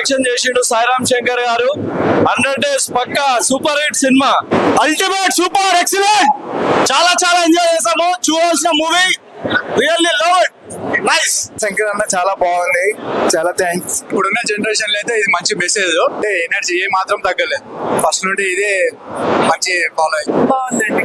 Direction చేసిండు సాయిరామ్ శంకర్ గారు. 100 days పక్కా super hit cinema, ultimate super excellent. చాలా చాలా ఎంజాయ్ చేసాము, చూడాల్సిన movie. Really love it, nice. Shankar అన్న చాలా బాగుంది, చాలా థ్యాంక్స్. ఇప్పుడున్న జనరేషన్ లో అయితే ఇది మంచి మెసేజ్. అంటే ఎనర్జీ ఏ మాత్రం తగ్గలేదు, ఫస్ట్ నుండి ఇదే మంచి ఫాలో అయ్యింది. బాగుందండి.